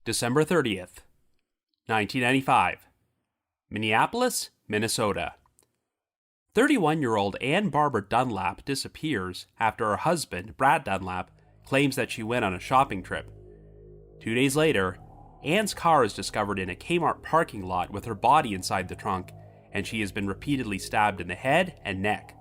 December 30th, 1995. Minneapolis, Minnesota. 31-year-old Anne Barber Dunlap disappears after her husband, Brad Dunlap, claims that she went on a shopping trip. 2 days later, Anne's car is discovered in a K-Mart parking lot with her body inside the trunk, and she has been repeatedly stabbed in the head and neck.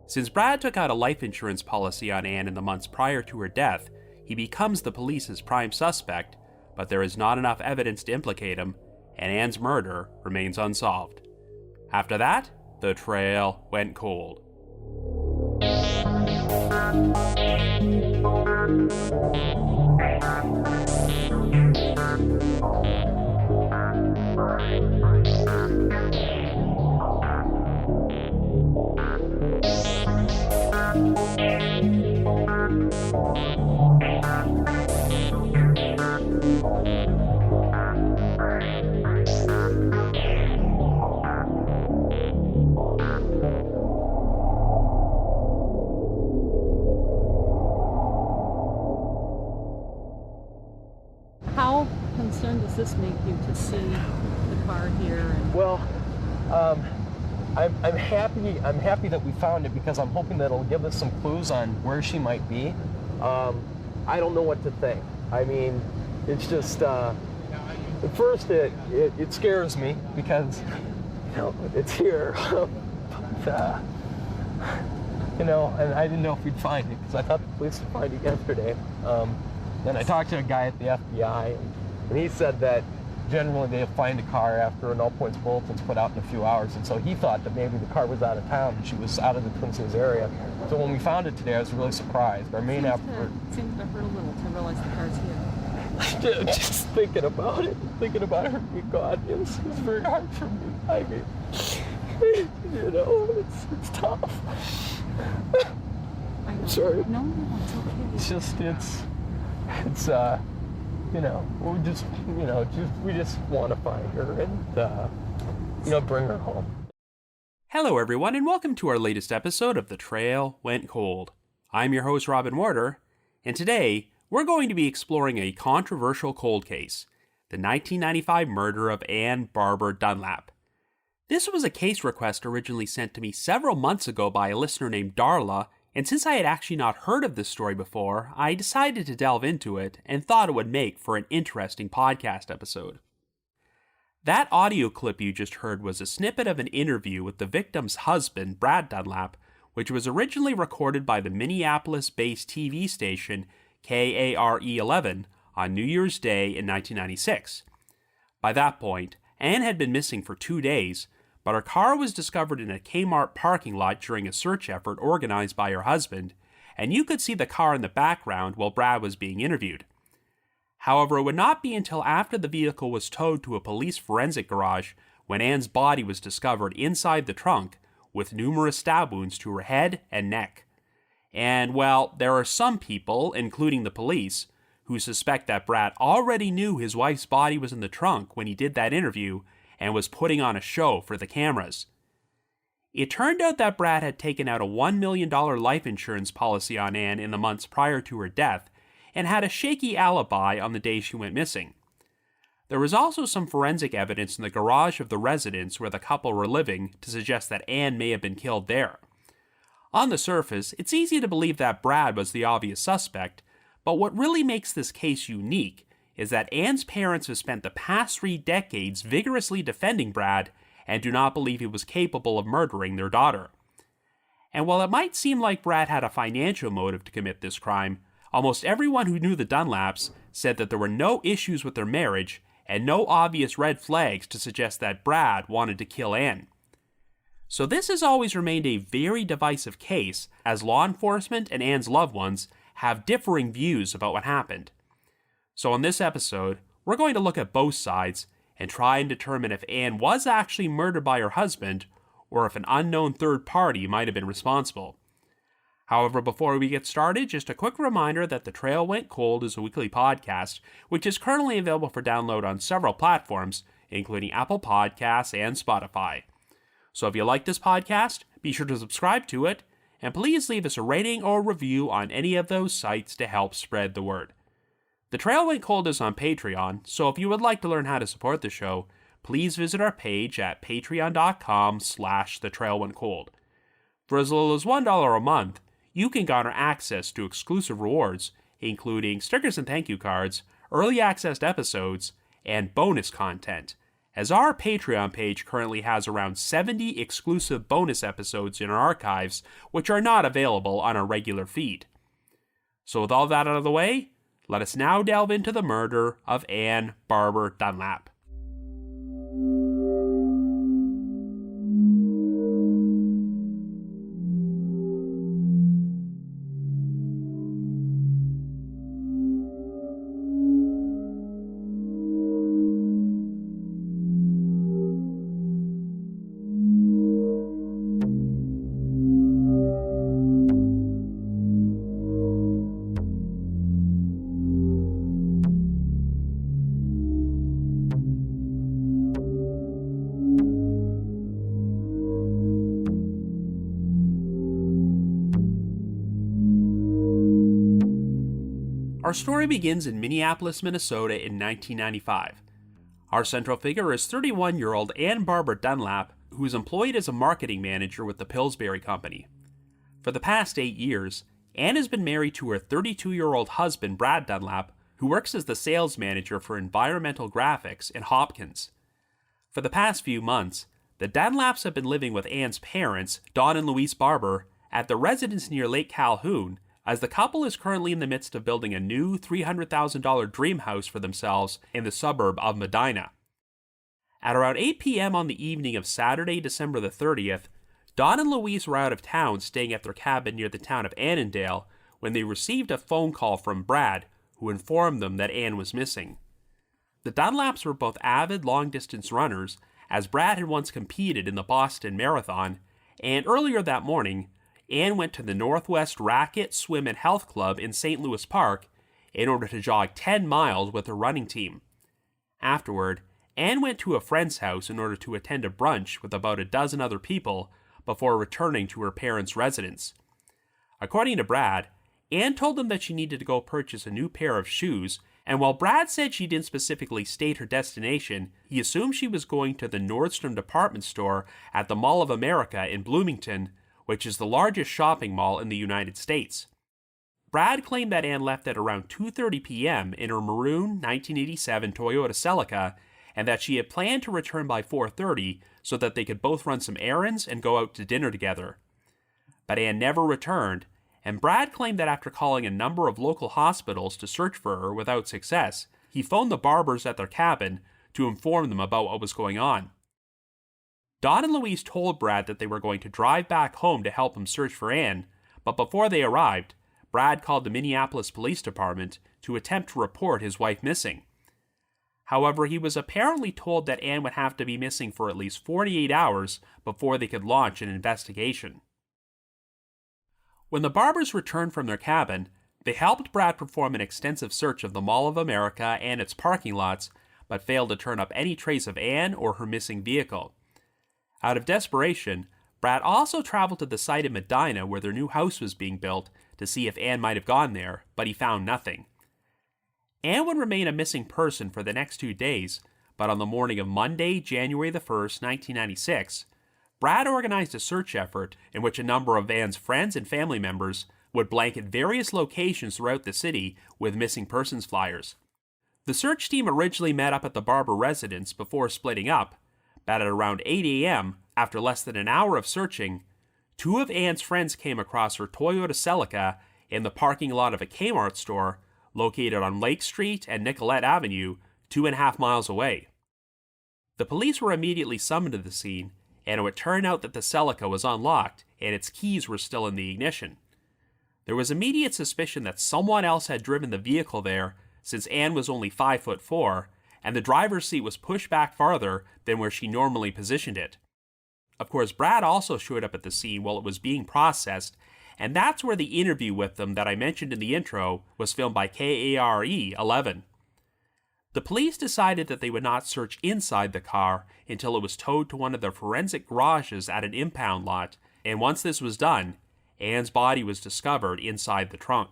Since Brad took out a life insurance policy on Anne in the months prior to her death, he becomes the police's prime suspect, but there is not enough evidence to implicate him, and Anne's murder remains unsolved. After that, the trail went cold. How concerned does this make you to see the car here? And Well, I'm happy that we found it because I'm hoping that it'll give us some clues on where she might be. I don't know what to think. I mean, it's just at first it scares me because it's here. But, and I didn't know if we'd find it because I thought the police would find it yesterday. Then I talked to a guy at the FBI, and he said that generally they'll find a car after an all-points bulletin's put out in a few hours, and so he thought that maybe the car was out of town and she was out of the Twin Cities area. So when we found it today, I was really surprised. Our main effort seems to hurt a little to realize the car's here. just thinking about her being gone, it's very hard for me. I mean, it's tough. I know. Sorry. No, it's okay. It's we just want to find her and bring her home. Hello everyone, and welcome to our latest episode of The Trail Went Cold. I'm your host, Robin Warder, and today we're going to be exploring a controversial cold case, the 1995 murder of Anne Barber Dunlap. This was a case request originally sent to me several months ago by a listener named Darla, and since I had actually not heard of this story before, I decided to delve into it and thought it would make for an interesting podcast episode. That audio clip you just heard was a snippet of an interview with the victim's husband, Brad Dunlap, which was originally recorded by the Minneapolis-based TV station KARE-11 on New Year's Day in 1996. By that point, Anne had been missing for 2 days, but her car was discovered in a K-Mart parking lot during a search effort organized by her husband, and you could see the car in the background while Brad was being interviewed. However, it would not be until after the vehicle was towed to a police forensic garage when Anne's body was discovered inside the trunk with numerous stab wounds to her head and neck. And, well, there are some people, including the police, who suspect that Brad already knew his wife's body was in the trunk when he did that interview and was putting on a show for the cameras. It turned out that Brad had taken out a $1 million life insurance policy on Anne in the months prior to her death and had a shaky alibi on the day she went missing. There was also some forensic evidence in the garage of the residence where the couple were living to suggest that Anne may have been killed there. On the surface, it's easy to believe that Brad was the obvious suspect, but what really makes this case unique is that Anne's parents have spent the past 3 decades vigorously defending Brad and do not believe he was capable of murdering their daughter. And while it might seem like Brad had a financial motive to commit this crime, almost everyone who knew the Dunlaps said that there were no issues with their marriage and no obvious red flags to suggest that Brad wanted to kill Anne. So this has always remained a very divisive case, as law enforcement and Anne's loved ones have differing views about what happened. So on this episode, we're going to look at both sides and try and determine if Anne was actually murdered by her husband or if an unknown third party might have been responsible. However, before we get started, just a quick reminder that The Trail Went Cold is a weekly podcast, which is currently available for download on several platforms, including Apple Podcasts and Spotify. So if you like this podcast, be sure to subscribe to it, and please leave us a rating or review on any of those sites to help spread the word. The Trail Went Cold is on Patreon, so if you would like to learn how to support the show, please visit our page at patreon.com/thetrailwentcold. For as little as $1 a month, you can garner access to exclusive rewards, including stickers and thank you cards, early access to episodes, and bonus content, as our Patreon page currently has around 70 exclusive bonus episodes in our archives, which are not available on our regular feed. So with all that out of the way, let us now delve into the murder of Anne Barber Dunlap. Our story begins in Minneapolis, Minnesota in 1995. Our central figure is 31-year-old Anne Barber Dunlap, who is employed as a marketing manager with the Pillsbury Company. For the past 8 years, Anne has been married to her 32-year-old husband, Brad Dunlap, who works as the sales manager for environmental graphics in Hopkins. For the past few months, the Dunlaps have been living with Anne's parents, Don and Louise Barber, at the residence near Lake Calhoun, as the couple is currently in the midst of building a new $300,000 dream house for themselves in the suburb of Medina. At around 8 p.m. on the evening of Saturday, December the 30th, Don and Louise were out of town staying at their cabin near the town of Annandale when they received a phone call from Brad, who informed them that Anne was missing. The Dunlaps were both avid long-distance runners, as Brad had once competed in the Boston Marathon, and earlier that morning, Anne went to the Northwest Racket Swim and Health Club in St. Louis Park in order to jog 10 miles with her running team. Afterward, Anne went to a friend's house in order to attend a brunch with about a dozen other people before returning to her parents' residence. According to Brad, Anne told them that she needed to go purchase a new pair of shoes, and while Brad said she didn't specifically state her destination, he assumed she was going to the Nordstrom department store at the Mall of America in Bloomington, which is the largest shopping mall in the United States. Brad claimed that Anne left at around 2:30 p.m. in her maroon 1987 Toyota Celica, and that she had planned to return by 4:30 so that they could both run some errands and go out to dinner together. But Anne never returned, and Brad claimed that after calling a number of local hospitals to search for her without success, he phoned the Barbers at their cabin to inform them about what was going on. Don and Louise told Brad that they were going to drive back home to help him search for Anne, but before they arrived, Brad called the Minneapolis Police Department to attempt to report his wife missing. However, he was apparently told that Anne would have to be missing for at least 48 hours before they could launch an investigation. When the Barbers returned from their cabin, they helped Brad perform an extensive search of the Mall of America and its parking lots, but failed to turn up any trace of Anne or her missing vehicle. Out of desperation, Brad also traveled to the site in Medina where their new house was being built to see if Anne might have gone there, but he found nothing. Anne would remain a missing person for the next 2 days, but on the morning of Monday, January the 1st, 1996, Brad organized a search effort in which a number of Anne's friends and family members would blanket various locations throughout the city with missing persons flyers. The search team originally met up at the Barber residence before splitting up, but at around 8 a.m., after less than an hour of searching, 2 of Anne's friends came across her Toyota Celica in the parking lot of a K-Mart store located on Lake Street and Nicollet Avenue, 2.5 miles away. The police were immediately summoned to the scene, and it would turn out that the Celica was unlocked and its keys were still in the ignition. There was immediate suspicion that someone else had driven the vehicle there, since Anne was only 5'4", and the driver's seat was pushed back farther than where she normally positioned it. Of course, Brad also showed up at the scene while it was being processed, and that's where the interview with them that I mentioned in the intro was filmed by KARE-11. The police decided that they would not search inside the car until it was towed to one of the forensic garages at an impound lot, and once this was done, Anne's body was discovered inside the trunk.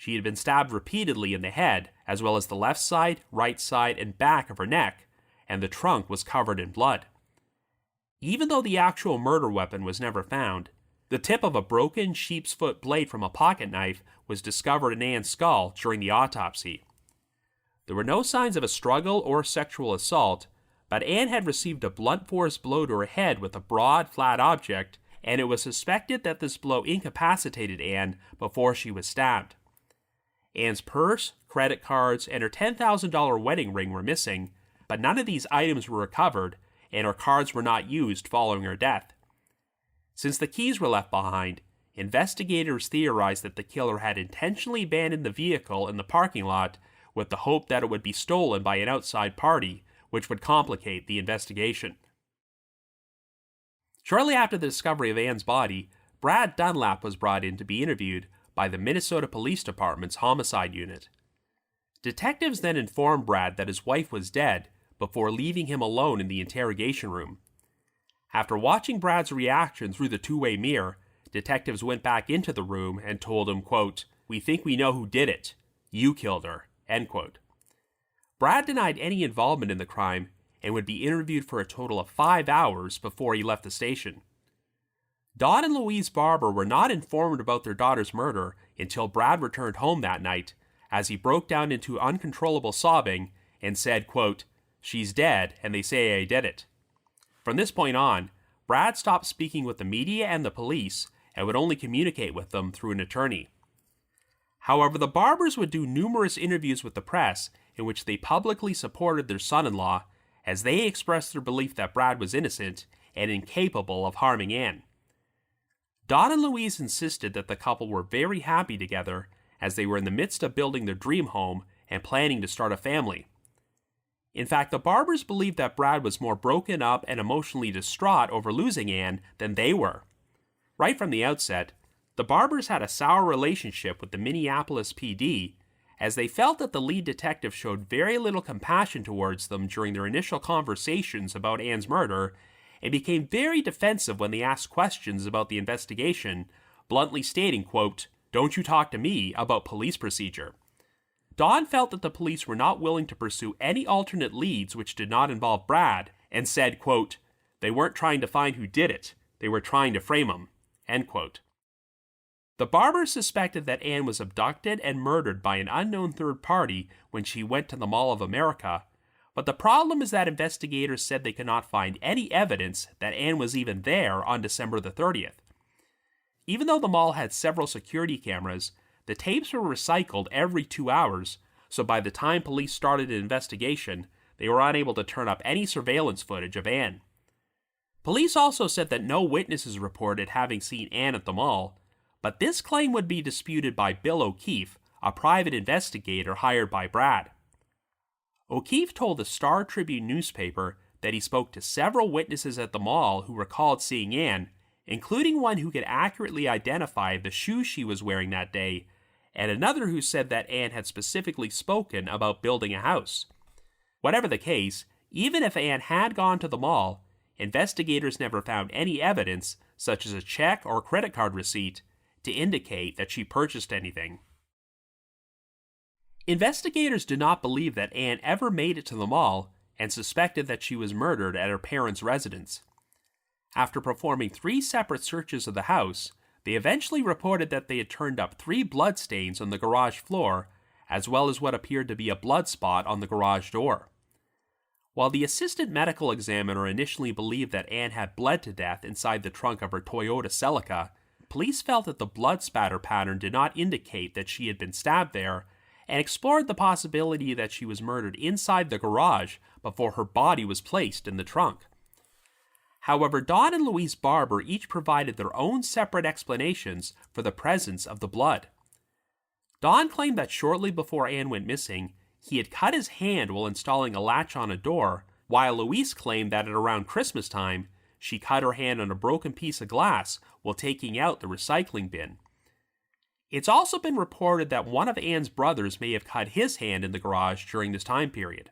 She had been stabbed repeatedly in the head, as well as the left side, right side, and back of her neck, and the trunk was covered in blood. Even though the actual murder weapon was never found, the tip of a broken sheep's foot blade from a pocket knife was discovered in Anne's skull during the autopsy. There were no signs of a struggle or sexual assault, but Anne had received a blunt force blow to her head with a broad, flat object, and it was suspected that this blow incapacitated Anne before she was stabbed. Anne's purse, credit cards, and her $10,000 wedding ring were missing, but none of these items were recovered, and her cards were not used following her death. Since the keys were left behind, investigators theorized that the killer had intentionally abandoned the vehicle in the parking lot with the hope that it would be stolen by an outside party, which would complicate the investigation. Shortly after the discovery of Anne's body, Brad Dunlap was brought in to be interviewed by the Minnesota Police Department's homicide unit. Detectives then informed Brad that his wife was dead before leaving him alone in the interrogation room. After watching Brad's reaction through the two-way mirror, detectives went back into the room and told him, quote, "We think we know who did it. You killed her," end quote. Brad denied any involvement in the crime and would be interviewed for a total of 5 hours before he left the station. Dawn and Louise Barber were not informed about their daughter's murder until Brad returned home that night, as he broke down into uncontrollable sobbing and said, quote, "She's dead, and they say I did it." From this point on, Brad stopped speaking with the media and the police and would only communicate with them through an attorney. However, the Barbers would do numerous interviews with the press in which they publicly supported their son-in-law as they expressed their belief that Brad was innocent and incapable of harming Anne. Dawn and Louise insisted that the couple were very happy together as they were in the midst of building their dream home and planning to start a family. In fact, the Barbers believed that Brad was more broken up and emotionally distraught over losing Anne than they were. Right from the outset, the Barbers had a sour relationship with the Minneapolis PD, as they felt that the lead detective showed very little compassion towards them during their initial conversations about Anne's murder, and became very defensive when they asked questions about the investigation, bluntly stating, quote, "Don't you talk to me about police procedure." Dawn felt that the police were not willing to pursue any alternate leads which did not involve Brad, and said, quote, "They weren't trying to find who did it, they were trying to frame him," end quote. The Barbers suspected that Anne was abducted and murdered by an unknown third party when she went to the Mall of America, but the problem is that investigators said they could not find any evidence that Anne was even there on December the 30th. Even though the mall had several security cameras, the tapes were recycled every 2 hours, so by the time police started an investigation, they were unable to turn up any surveillance footage of Anne. Police also said that no witnesses reported having seen Anne at the mall, but this claim would be disputed by Bill O'Keefe, a private investigator hired by Brad. O'Keefe told the Star Tribune newspaper that he spoke to several witnesses at the mall who recalled seeing Anne, including one who could accurately identify the shoes she was wearing that day, and another who said that Anne had specifically spoken about building a house. Whatever the case, even if Anne had gone to the mall, investigators never found any evidence, such as a check or credit card receipt, to indicate that she purchased anything. Investigators do not believe that Anne ever made it to the mall and suspected that she was murdered at her parents' residence. After performing 3 separate searches of the house, they eventually reported that they had turned up 3 bloodstains on the garage floor, as well as what appeared to be a blood spot on the garage door. While the assistant medical examiner initially believed that Anne had bled to death inside the trunk of her Toyota Celica, police felt that the blood spatter pattern did not indicate that she had been stabbed there, and explored the possibility that she was murdered inside the garage before her body was placed in the trunk. However, Dawn and Louise Barber each provided their own separate explanations for the presence of the blood. Dawn claimed that shortly before Anne went missing, he had cut his hand while installing a latch on a door, while Louise claimed that at around Christmas time, she cut her hand on a broken piece of glass while taking out the recycling bin. It's also been reported that one of Anne's brothers may have cut his hand in the garage during this time period.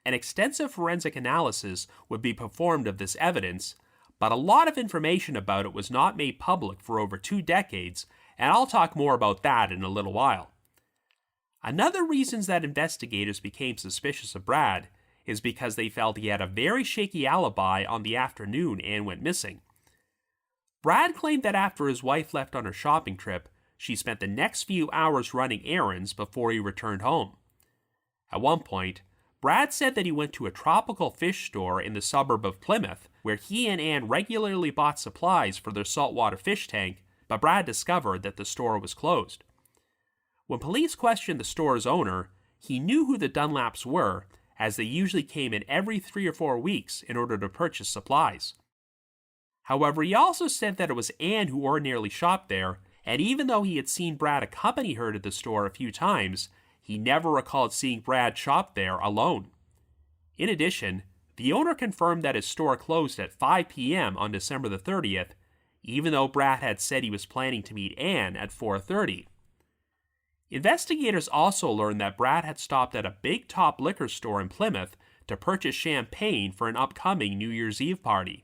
An extensive forensic analysis would be performed of this evidence, but a lot of information about it was not made public for over 2 decades, and I'll talk more about that in a little while. Another reason that investigators became suspicious of Brad is because they felt he had a very shaky alibi on the afternoon Anne went missing. Brad claimed that after his wife left on her shopping trip, she spent the next few hours running errands before he returned home. At one point, Brad said that he went to a tropical fish store in the suburb of Plymouth, where he and Anne regularly bought supplies for their saltwater fish tank, but Brad discovered that the store was closed. When police questioned the store's owner, he knew who the Dunlaps were, as they usually came in every 3 or 4 weeks in order to purchase supplies. However, he also said that it was Anne who ordinarily shopped there, and even though he had seen Brad accompany her to the store a few times, he never recalled seeing Brad shop there alone. In addition, the owner confirmed that his store closed at 5 p.m. on December the 30th, even though Brad had said he was planning to meet Anne at 4:30. Investigators also learned that Brad had stopped at a Big Top liquor store in Plymouth to purchase champagne for an upcoming New Year's Eve party.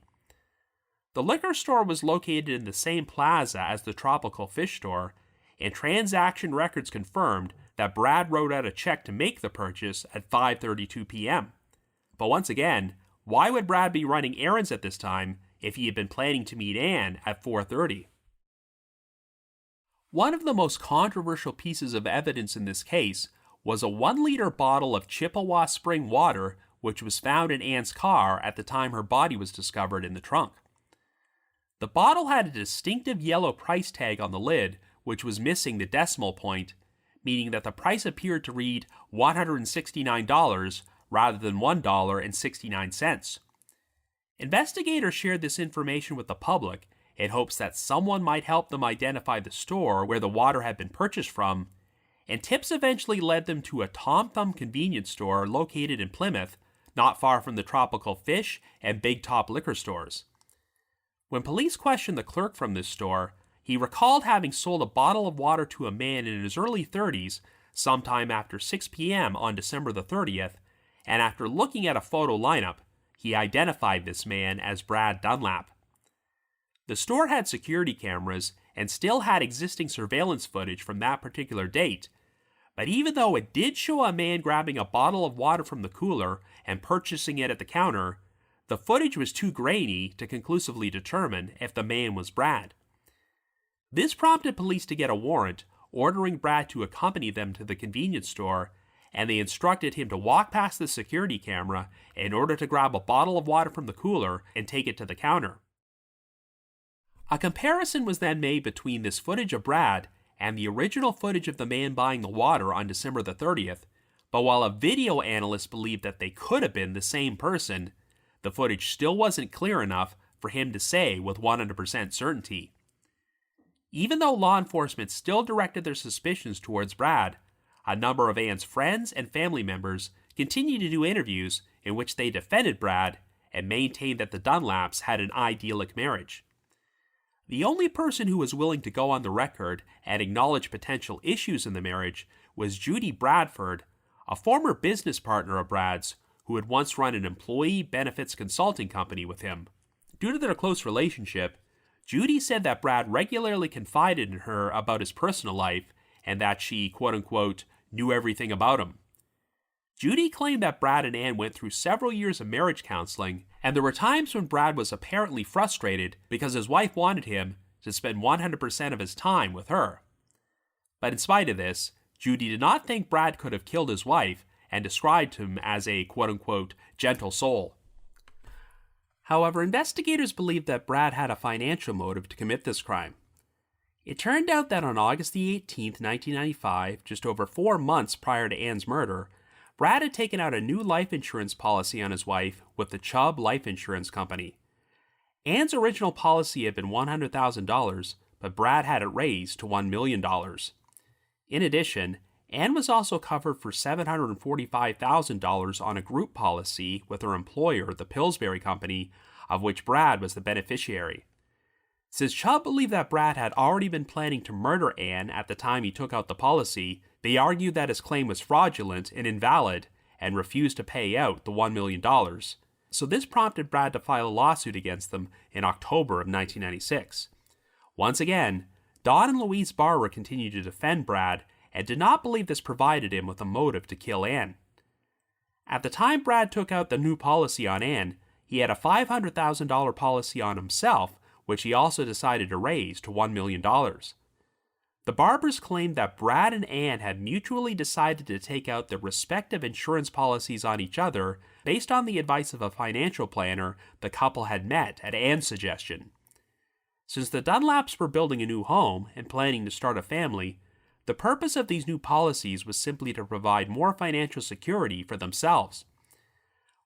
The liquor store was located in the same plaza as the tropical fish store, and transaction records confirmed that Brad wrote out a check to make the purchase at 5:32 p.m. But once again, why would Brad be running errands at this time if he had been planning to meet Anne at 4:30? One of the most controversial pieces of evidence in this case was a 1-liter bottle of Chippewa spring water which was found in Anne's car at the time her body was discovered in the trunk. The bottle had a distinctive yellow price tag on the lid which was missing the decimal point, meaning that the price appeared to read $169 rather than $1.69. Investigators shared this information with the public in hopes that someone might help them identify the store where the water had been purchased from, and tips eventually led them to a Tom Thumb convenience store located in Plymouth, not far from the Tropical Fish and Big Top liquor stores. When police questioned the clerk from this store, he recalled having sold a bottle of water to a man in his early 30s sometime after 6 p.m. on December the 30th, and after looking at a photo lineup, he identified this man as Brad Dunlap. The store had security cameras and still had existing surveillance footage from that particular date, but even though it did show a man grabbing a bottle of water from the cooler and purchasing it at the counter, the footage was too grainy to conclusively determine if the man was Brad. This prompted police to get a warrant, ordering Brad to accompany them to the convenience store, and they instructed him to walk past the security camera in order to grab a bottle of water from the cooler and take it to the counter. A comparison was then made between this footage of Brad and the original footage of the man buying the water on December the 30th, but while a video analyst believed that they could have been the same person, the footage still wasn't clear enough for him to say with 100% certainty. Even though law enforcement still directed their suspicions towards Brad, a number of Anne's friends and family members continued to do interviews in which they defended Brad and maintained that the Dunlaps had an idyllic marriage. The only person who was willing to go on the record and acknowledge potential issues in the marriage was Judy Bradford, a former business partner of Brad's who had once run an employee benefits consulting company with him. Due to their close relationship, Judy said that Brad regularly confided in her about his personal life and that she, quote-unquote, knew everything about him. Judy claimed that Brad and Anne went through several years of marriage counseling, and there were times when Brad was apparently frustrated because his wife wanted him to spend 100% of his time with her. But in spite of this, Judy did not think Brad could have killed his wife and described him as a quote-unquote gentle soul. However, investigators believed that Brad had a financial motive to commit this crime. It turned out that on August the 18th, 1995, just over 4 months prior to Anne's murder, Brad had taken out a new life insurance policy on his wife with the Chubb Life Insurance Company. Anne's original policy had been $100,000, but Brad had it raised to $1 million. In addition, Anne was also covered for $745,000 on a group policy with her employer, the Pillsbury Company, of which Brad was the beneficiary. Since Chubb believed that Brad had already been planning to murder Anne at the time he took out the policy, they argued that his claim was fraudulent and invalid and refused to pay out the $1 million. So this prompted Brad to file a lawsuit against them in October of 1996. Once again, Don and Louise Barber continued to defend Brad and did not believe this provided him with a motive to kill Anne. At the time Brad took out the new policy on Anne, he had a $500,000 policy on himself, which he also decided to raise to $1 million. The Barbers claimed that Brad and Anne had mutually decided to take out their respective insurance policies on each other based on the advice of a financial planner the couple had met at Anne's suggestion. Since the Dunlaps were building a new home and planning to start a family, the purpose of these new policies was simply to provide more financial security for themselves.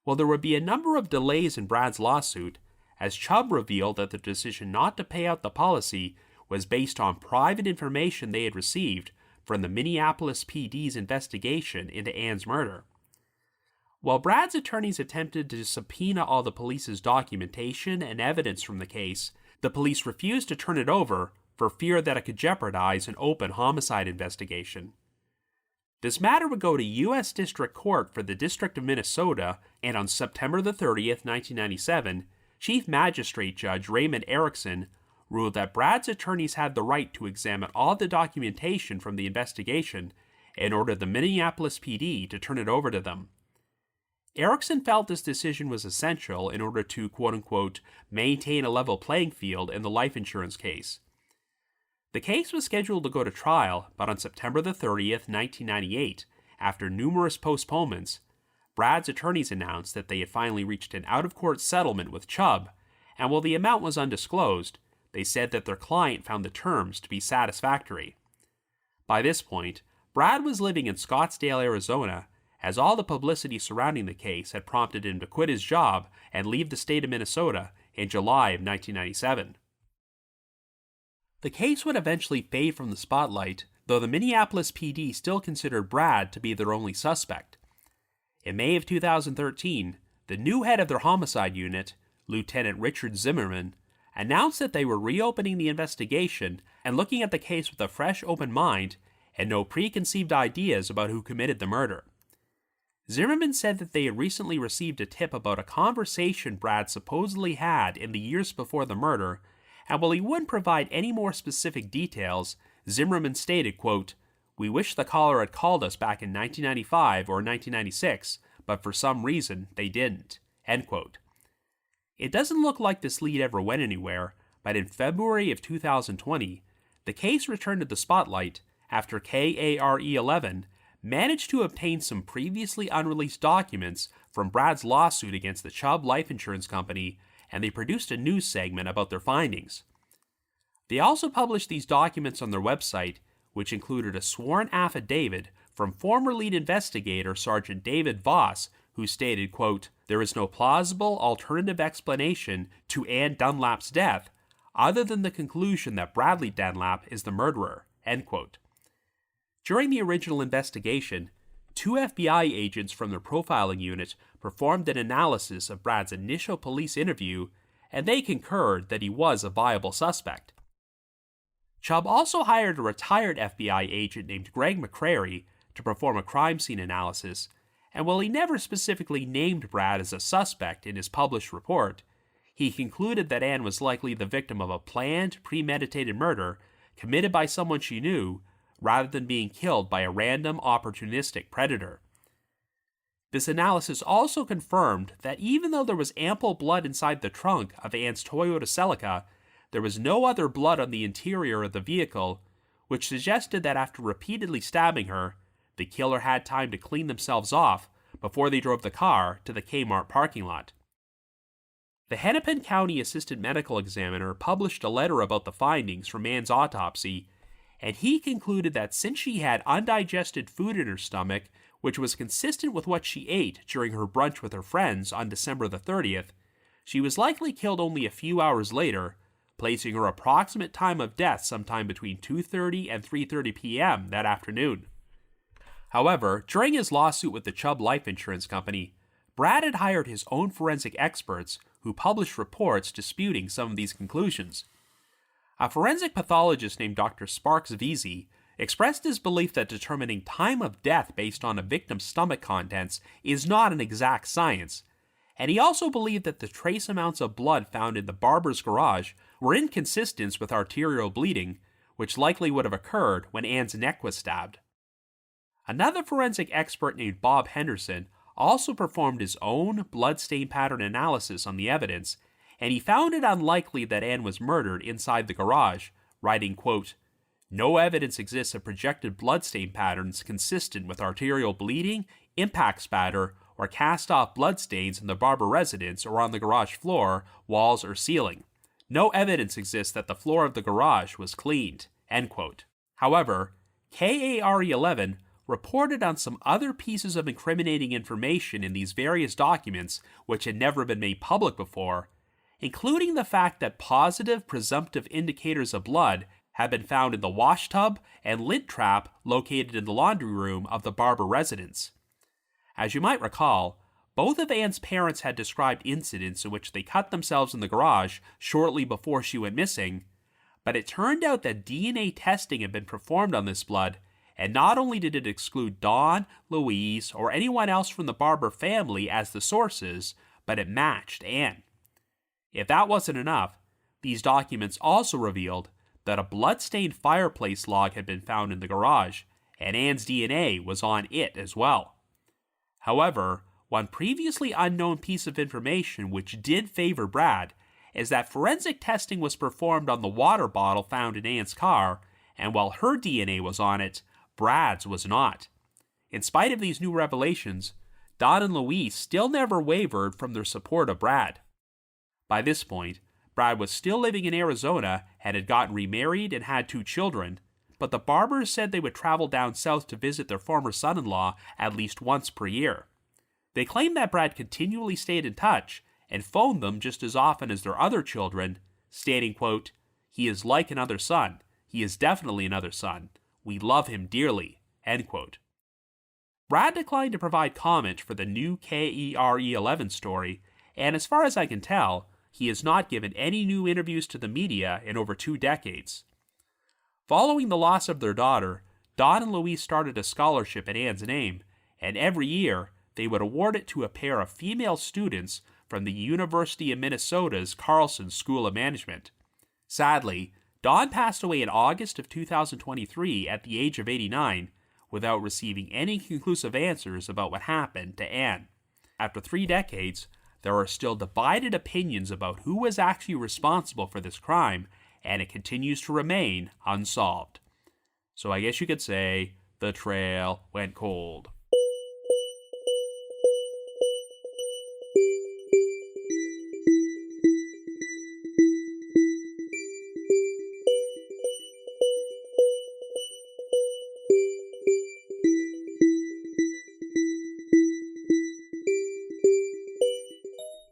While there would be a number of delays in Brad's lawsuit, as Chubb revealed that the decision not to pay out the policy was based on private information they had received from the Minneapolis PD's investigation into Anne's murder. While Brad's attorneys attempted to subpoena all the police's documentation and evidence from the case, the police refused to turn it over for fear that it could jeopardize an open homicide investigation. This matter would go to U.S. District Court for the District of Minnesota, and on September the 30th, 1997, Chief Magistrate Judge Raymond Erickson ruled that Brad's attorneys had the right to examine all the documentation from the investigation and ordered the Minneapolis PD to turn it over to them. Erickson felt this decision was essential in order to, quote-unquote, maintain a level playing field in the life insurance case. The case was scheduled to go to trial, but on September the 30th, 1998, after numerous postponements, Brad's attorneys announced that they had finally reached an out-of-court settlement with Chubb, and while the amount was undisclosed, they said that their client found the terms to be satisfactory. By this point, Brad was living in Scottsdale, Arizona, as all the publicity surrounding the case had prompted him to quit his job and leave the state of Minnesota in July of 1997. The case would eventually fade from the spotlight, though the Minneapolis PD still considered Brad to be their only suspect. In May of 2013, the new head of their homicide unit, Lieutenant Richard Zimmerman, announced that they were reopening the investigation and looking at the case with a fresh, open mind and no preconceived ideas about who committed the murder. Zimmerman said that they had recently received a tip about a conversation Brad supposedly had in the years before the murder, and while he wouldn't provide any more specific details, Zimmerman stated, quote, "We wish the caller had called us back in 1995 or 1996, but for some reason they didn't," end quote. It doesn't look like this lead ever went anywhere, but in February of 2020, the case returned to the spotlight after KARE-11 managed to obtain some previously unreleased documents from Brad's lawsuit against the Chubb Life Insurance Company, and they produced a news segment about their findings. They also published these documents on their website, which included a sworn affidavit from former lead investigator Sergeant David Voss, who stated, quote, "There is no plausible alternative explanation to Anne Dunlap's death other than the conclusion that Bradley Dunlap is the murderer," end quote. During the original investigation, 2 FBI agents from their profiling unit performed an analysis of Brad's initial police interview, and they concurred that he was a viable suspect. Chubb also hired a retired FBI agent named Greg McCrary to perform a crime scene analysis, and while he never specifically named Brad as a suspect in his published report, he concluded that Anne was likely the victim of a planned, premeditated murder committed by someone she knew, rather than being killed by a random, opportunistic predator. This analysis also confirmed that even though there was ample blood inside the trunk of Anne's Toyota Celica, there was no other blood on the interior of the vehicle, which suggested that after repeatedly stabbing her, the killer had time to clean themselves off before they drove the car to the K-Mart parking lot. The Hennepin County Assistant Medical Examiner published a letter about the findings from Anne's autopsy, and he concluded that since she had undigested food in her stomach, which was consistent with what she ate during her brunch with her friends on December the 30th, she was likely killed only a few hours later, placing her approximate time of death sometime between 2:30 and 3:30 p.m. that afternoon. However, during his lawsuit with the Chubb Life Insurance Company, Brad had hired his own forensic experts who published reports disputing some of these conclusions. A forensic pathologist named Dr. Sparks Vesey expressed his belief that determining time of death based on a victim's stomach contents is not an exact science, and he also believed that the trace amounts of blood found in the Barber's garage were inconsistent with arterial bleeding, which likely would have occurred when Anne's neck was stabbed. Another forensic expert named Bob Henderson also performed his own bloodstain pattern analysis on the evidence, and he found it unlikely that Anne was murdered inside the garage, writing, quote, "No evidence exists of projected bloodstain patterns consistent with arterial bleeding, impact spatter, or cast-off bloodstains in the Barber residence or on the garage floor, walls, or ceiling. No evidence exists that the floor of the garage was cleaned," end quote. However, KARE-11 reported on some other pieces of incriminating information in these various documents which had never been made public before, including the fact that positive presumptive indicators of blood had been found in the wash tub and lint trap located in the laundry room of the Barber residence. As you might recall, both of Anne's parents had described incidents in which they cut themselves in the garage shortly before she went missing, but it turned out that DNA testing had been performed on this blood, and not only did it exclude Dawn, Louise, or anyone else from the Barber family as the sources, but it matched Anne. If that wasn't enough, these documents also revealed that a blood-stained fireplace log had been found in the garage, and Anne's DNA was on it as well. However, one previously unknown piece of information which did favor Brad is that forensic testing was performed on the water bottle found in Anne's car, and while her DNA was on it, Brad's was not. In spite of these new revelations, Dawn and Louise still never wavered from their support of Brad. By this point, Brad was still living in Arizona and had gotten remarried and had 2 children, but the Barbers said they would travel down south to visit their former son-in-law at least once per year. They claimed that Brad continually stayed in touch and phoned them just as often as their other children, stating, quote, "He is like another son. He is definitely another son. We love him dearly," end quote. Brad declined to provide comment for the new KERE-11 story, and as far as I can tell, he has not given any new interviews to the media in over 2 decades. Following the loss of their daughter, Dawn and Louise started a scholarship in Anne's name, and every year they would award it to a pair of female students from the University of Minnesota's Carlson School of Management. Sadly, Dawn passed away in August of 2023 at the age of 89 without receiving any conclusive answers about what happened to Anne. After 3 decades, there are still divided opinions about who was actually responsible for this crime, and it continues to remain unsolved. So I guess you could say the trail went cold.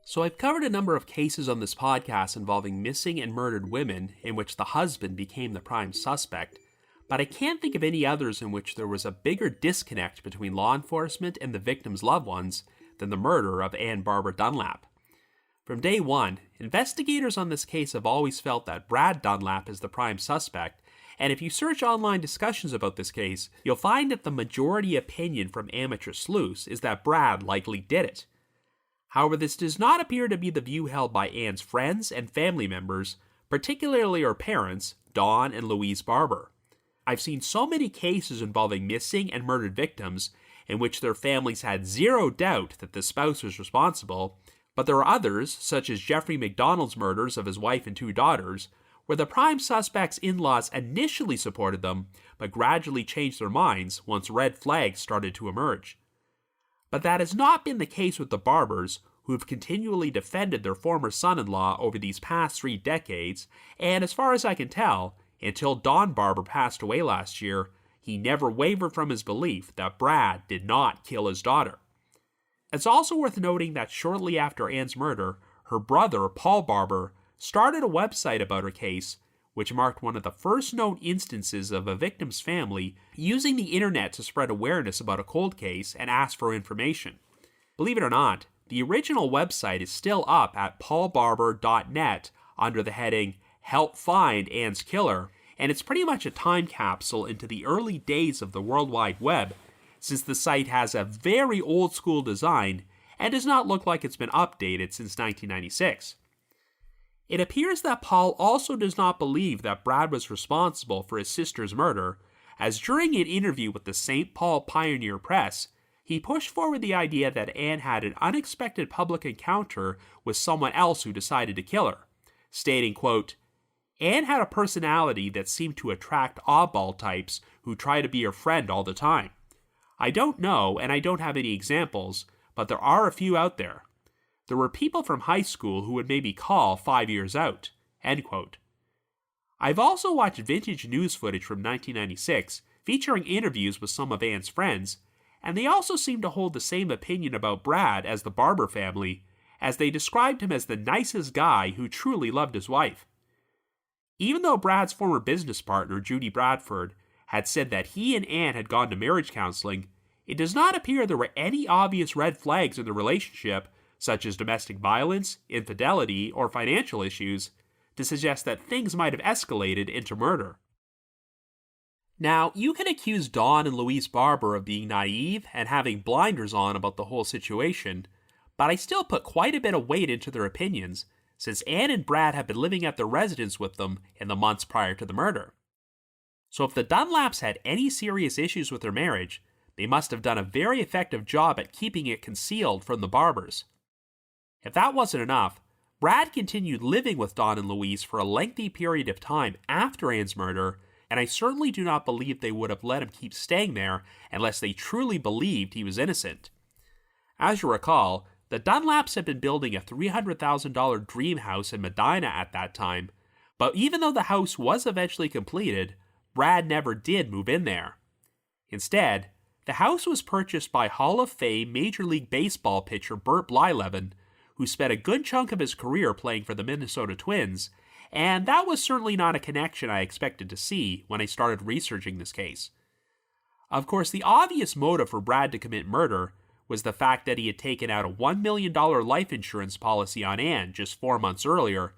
So I've covered a number of cases on this podcast involving missing and murdered women in which the husband became the prime suspect, but I can't think of any others in which there was a bigger disconnect between law enforcement and the victim's loved ones than the murder of Anne Barber Dunlap. From day one, investigators on this case have always felt that Brad Dunlap is the prime suspect, and if you search online discussions about this case, you'll find that the majority opinion from amateur sleuths is that Brad likely did it. However, this does not appear to be the view held by Anne's friends and family members, particularly her parents, Dawn and Louise Barber. I've seen so many cases involving missing and murdered victims in which their families had zero doubt that the spouse was responsible, but there are others, such as Jeffrey McDonald's murders of his wife and 2 daughters, where the prime suspect's in-laws initially supported them, but gradually changed their minds once red flags started to emerge. But that has not been the case with the Barbers, who have continually defended their former son-in-law over these past 3 decades, and as far as I can tell, until Don Barber passed away last year, he never wavered from his belief that Brad did not kill his daughter. It's also worth noting that shortly after Anne's murder, her brother, Paul Barber, started a website about her case, which marked one of the first known instances of a victim's family using the internet to spread awareness about a cold case and ask for information. Believe it or not, the original website is still up at paulbarber.net under the heading Help Find Anne's Killer, and it's pretty much a time capsule into the early days of the World Wide Web, since the site has a very old school design and does not look like it's been updated since 1996. It appears that Paul also does not believe that Brad was responsible for his sister's murder, as during an interview with the St. Paul Pioneer Press, he pushed forward the idea that Anne had an unexpected public encounter with someone else who decided to kill her, stating, quote, Anne had a personality that seemed to attract oddball types who try to be her friend all the time. I don't know, and I don't have any examples, but there are a few out there. There were people from high school who would maybe call 5 years out, end quote. I've also watched vintage news footage from 1996 featuring interviews with some of Anne's friends, and they also seem to hold the same opinion about Brad as the Barber family, as they described him as the nicest guy who truly loved his wife. Even though Brad's former business partner, Judy Bradford, had said that he and Anne had gone to marriage counseling, it does not appear there were any obvious red flags in the relationship, such as domestic violence, infidelity, or financial issues, to suggest that things might have escalated into murder. Now, you can accuse Dawn and Louise Barber of being naive and having blinders on about the whole situation, but I still put quite a bit of weight into their opinions, since Anne and Brad have been living at their residence with them in the months prior to the murder. So if the Dunlaps had any serious issues with their marriage, they must have done a very effective job at keeping it concealed from the Barbers. If that wasn't enough, Brad continued living with Dawn and Louise for a lengthy period of time after Anne's murder, and I certainly do not believe they would have let him keep staying there unless they truly believed he was innocent. As you recall, the Dunlaps had been building a $300,000 dream house in Medina at that time, but even though the house was eventually completed, Brad never did move in there. Instead, the house was purchased by Hall of Fame Major League Baseball pitcher Burt Blyleven, who spent a good chunk of his career playing for the Minnesota Twins, and that was certainly not a connection I expected to see when I started researching this case. Of course, the obvious motive for Brad to commit murder was the fact that he had taken out a $1 million life insurance policy on Anne just 4 months earlier,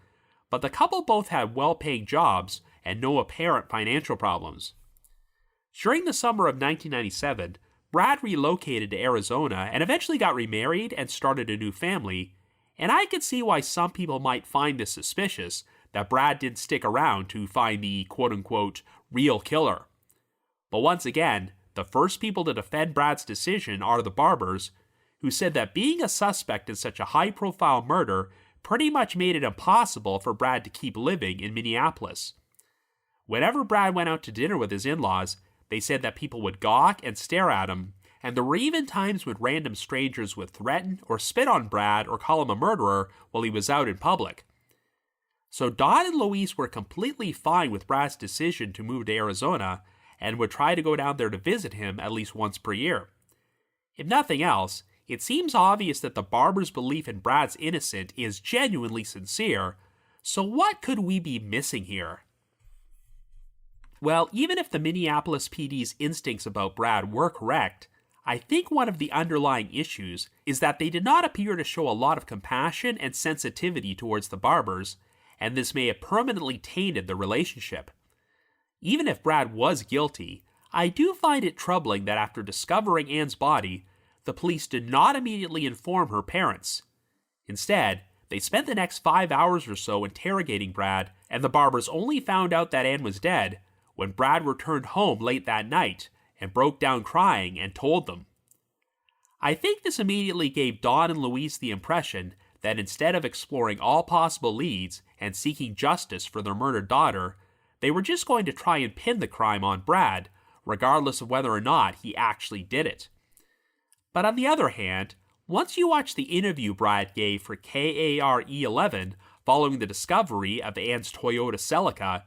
but the couple both had well-paying jobs and no apparent financial problems. During the summer of 1997, Brad relocated to Arizona and eventually got remarried and started a new family, and I could see why some people might find this suspicious that Brad didn't stick around to find the quote-unquote real killer. But once again, the first people to defend Brad's decision are the Barbers, who said that being a suspect in such a high-profile murder pretty much made it impossible for Brad to keep living in Minneapolis. Whenever Brad went out to dinner with his in-laws, they said that people would gawk and stare at him, and there were even times when random strangers would threaten or spit on Brad or call him a murderer while he was out in public. So Dawn and Louise were completely fine with Brad's decision to move to Arizona and would try to go down there to visit him at least once per year. If nothing else, it seems obvious that the Barbers' belief in Brad's innocence is genuinely sincere, so what could we be missing here? Well, even if the Minneapolis PD's instincts about Brad were correct, I think one of the underlying issues is that they did not appear to show a lot of compassion and sensitivity towards the Barbers, and this may have permanently tainted the relationship. Even if Brad was guilty, I do find it troubling that after discovering Anne's body, the police did not immediately inform her parents. Instead, they spent the next 5 hours or so interrogating Brad, and the Barbers only found out that Anne was dead when Brad returned home late that night and broke down crying and told them. I think this immediately gave Dawn and Louise the impression that instead of exploring all possible leads and seeking justice for their murdered daughter, they were just going to try and pin the crime on Brad, regardless of whether or not he actually did it. But on the other hand, once you watch the interview Brad gave for KARE11 following the discovery of Anne's Toyota Celica,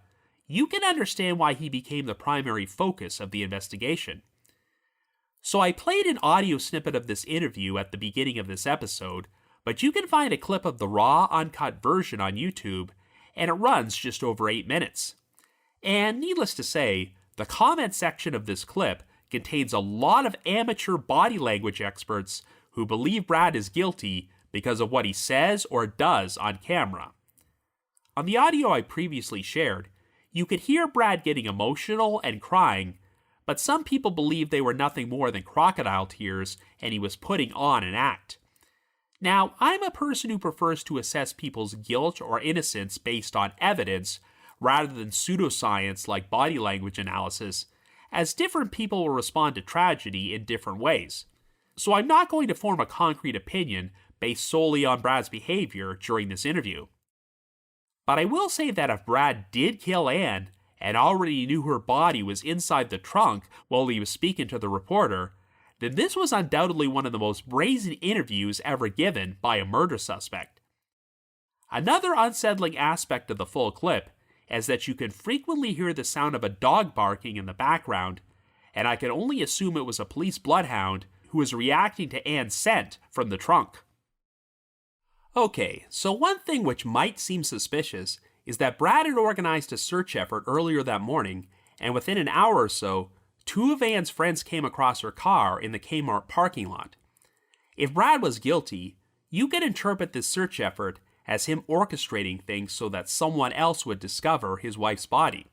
you can understand why he became the primary focus of the investigation. So I played an audio snippet of this interview at the beginning of this episode, but you can find a clip of the raw, uncut version on YouTube, and it runs just over 8 minutes. And needless to say, the comment section of this clip contains a lot of amateur body language experts who believe Brad is guilty because of what he says or does on camera. On the audio I previously shared, you could hear Brad getting emotional and crying, but some people believe they were nothing more than crocodile tears and he was putting on an act. Now, I'm a person who prefers to assess people's guilt or innocence based on evidence rather than pseudoscience like body language analysis, as different people will respond to tragedy in different ways. So I'm not going to form a concrete opinion based solely on Brad's behavior during this interview. But I will say that if Brad did kill Anne and already knew her body was inside the trunk while he was speaking to the reporter, then this was undoubtedly one of the most brazen interviews ever given by a murder suspect. Another unsettling aspect of the full clip is that you can frequently hear the sound of a dog barking in the background, and I can only assume it was a police bloodhound who was reacting to Anne's scent from the trunk. Okay, so one thing which might seem suspicious is that Brad had organized a search effort earlier that morning, and within an hour or so, two of Anne's friends came across her car in the K-Mart parking lot. If Brad was guilty, you could interpret this search effort as him orchestrating things so that someone else would discover his wife's body.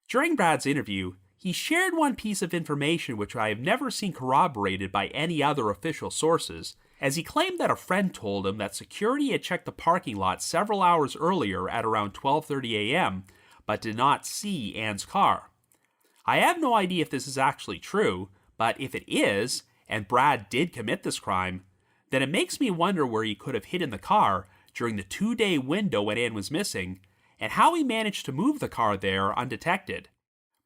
During Brad's interview, he shared one piece of information which I have never seen corroborated by any other official sources, as he claimed that a friend told him that security had checked the parking lot several hours earlier at around 12:30 a.m., but did not see Anne's car. I have no idea if this is actually true, but if it is, and Brad did commit this crime, then it makes me wonder where he could have hidden the car during the 2-day window when Anne was missing, and how he managed to move the car there undetected.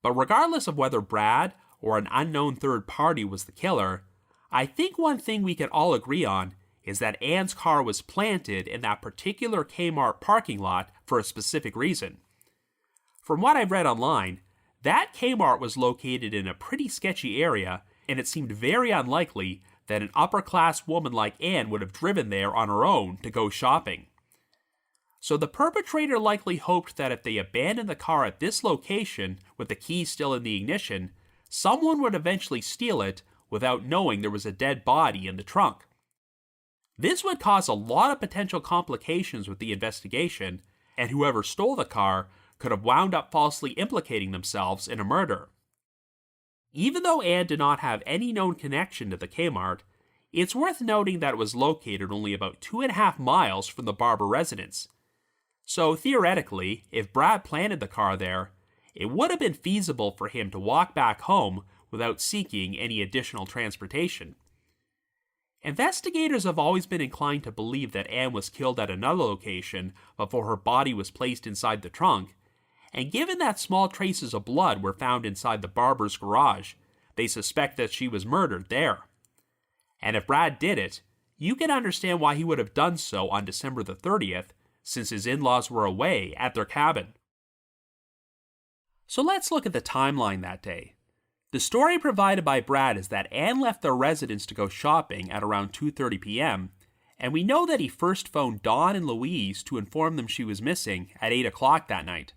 But regardless of whether Brad or an unknown third party was the killer, I think one thing we can all agree on is that Anne's car was planted in that particular K-Mart parking lot for a specific reason. From what I've read online, that K-Mart was located in a pretty sketchy area, and it seemed very unlikely that an upper-class woman like Anne would have driven there on her own to go shopping. So the perpetrator likely hoped that if they abandoned the car at this location with the keys still in the ignition, someone would eventually steal it without knowing there was a dead body in the trunk. This would cause a lot of potential complications with the investigation, and whoever stole the car could have wound up falsely implicating themselves in a murder. Even though Anne did not have any known connection to the K-Mart, it's worth noting that it was located only about 2.5 miles from the Barber residence. So theoretically, if Brad planted the car there, it would have been feasible for him to walk back home without seeking any additional transportation. Investigators have always been inclined to believe that Anne was killed at another location before her body was placed inside the trunk, and given that small traces of blood were found inside the barber's garage, they suspect that she was murdered there. And if Brad did it, you can understand why he would have done so on December the 30th, since his in-laws were away at their cabin. So let's look at the timeline that day. The story provided by Brad is that Anne left their residence to go shopping at around 2:30 p.m., and we know that he first phoned Dawn and Louise to inform them she was missing at 8 o'clock that night.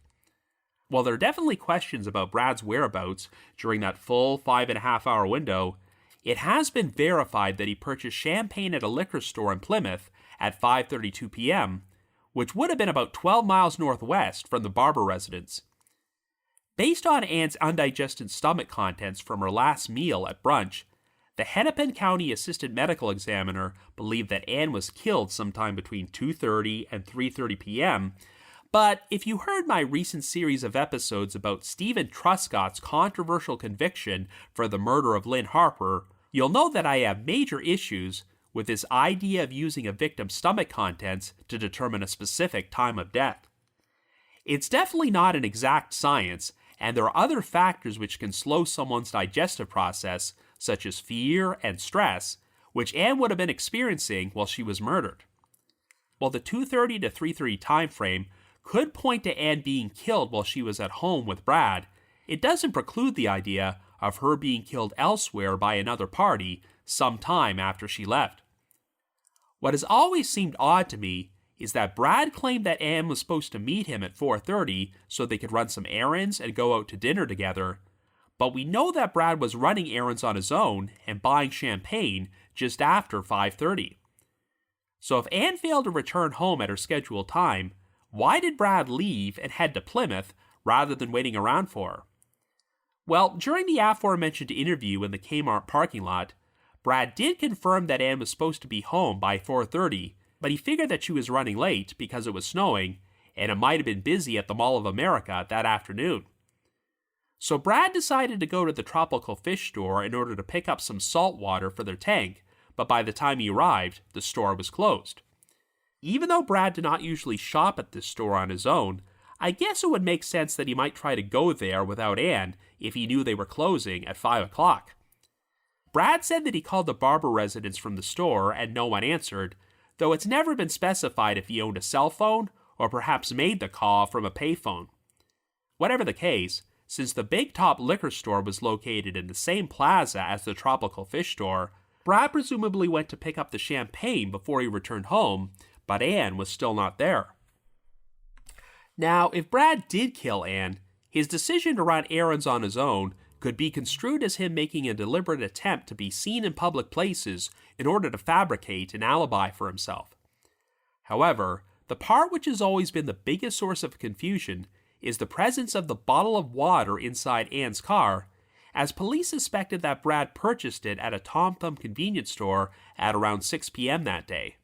While there are definitely questions about Brad's whereabouts during that full 5.5-hour window, it has been verified that he purchased champagne at a liquor store in Plymouth at 5:32 p.m., which would have been about 12 miles northwest from the Barber residence. Based on Anne's undigested stomach contents from her last meal at brunch, the Hennepin County Assistant Medical Examiner believed that Anne was killed sometime between 2:30 and 3:30 p.m., but if you heard my recent series of episodes about Stephen Truscott's controversial conviction for the murder of Lynn Harper, you'll know that I have major issues with this idea of using a victim's stomach contents to determine a specific time of death. It's definitely not an exact science, and there are other factors which can slow someone's digestive process, such as fear and stress, which Anne would have been experiencing while she was murdered. While the 2:30 to 3:30 time frame could point to Anne being killed while she was at home with Brad, it doesn't preclude the idea of her being killed elsewhere by another party some time after she left. What has always seemed odd to me is that Brad claimed that Anne was supposed to meet him at 4:30 so they could run some errands and go out to dinner together, but we know that Brad was running errands on his own and buying champagne just after 5:30. So if Anne failed to return home at her scheduled time, why did Brad leave and head to Plymouth rather than waiting around for her? Well, during the aforementioned interview in the K-Mart parking lot, Brad did confirm that Anne was supposed to be home by 4:30, but he figured that she was running late because it was snowing, and it might have been busy at the Mall of America that afternoon. So Brad decided to go to the tropical fish store in order to pick up some salt water for their tank, but by the time he arrived, the store was closed. Even though Brad did not usually shop at this store on his own, I guess it would make sense that he might try to go there without Anne if he knew they were closing at 5 o'clock. Brad said that he called the Barber residence from the store and no one answered, though it's never been specified if he owned a cell phone or perhaps made the call from a payphone. Whatever the case, since the Big Top liquor store was located in the same plaza as the tropical fish store, Brad presumably went to pick up the champagne before he returned home, but Anne was still not there. Now, if Brad did kill Anne, his decision to run errands on his own could be construed as him making a deliberate attempt to be seen in public places in order to fabricate an alibi for himself. However, the part which has always been the biggest source of confusion is the presence of the bottle of water inside Anne's car, as police suspected that Brad purchased it at a Tom Thumb convenience store at around 6 p.m. that day.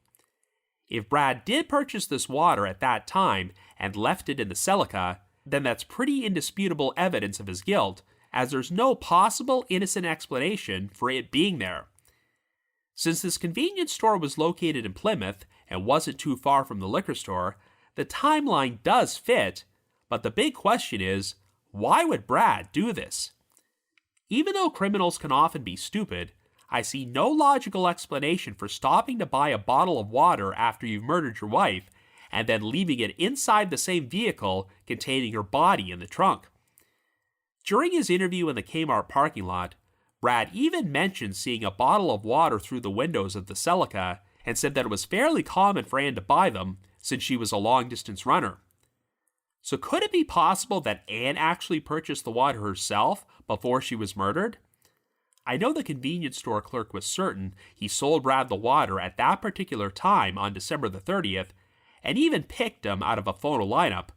If Brad did purchase this water at that time and left it in the Celica, then that's pretty indisputable evidence of his guilt, as there's no possible innocent explanation for it being there. Since this convenience store was located in Plymouth and wasn't too far from the liquor store, the timeline does fit, but the big question is, why would Brad do this? Even though criminals can often be stupid, I see no logical explanation for stopping to buy a bottle of water after you've murdered your wife and then leaving it inside the same vehicle containing her body in the trunk. During his interview in the K-Mart parking lot, Brad even mentioned seeing a bottle of water through the windows of the Celica and said that it was fairly common for Anne to buy them since she was a long-distance runner. So could it be possible that Anne actually purchased the water herself before she was murdered? I know the convenience store clerk was certain he sold Brad the water at that particular time on December the 30th, and even picked him out of a photo lineup,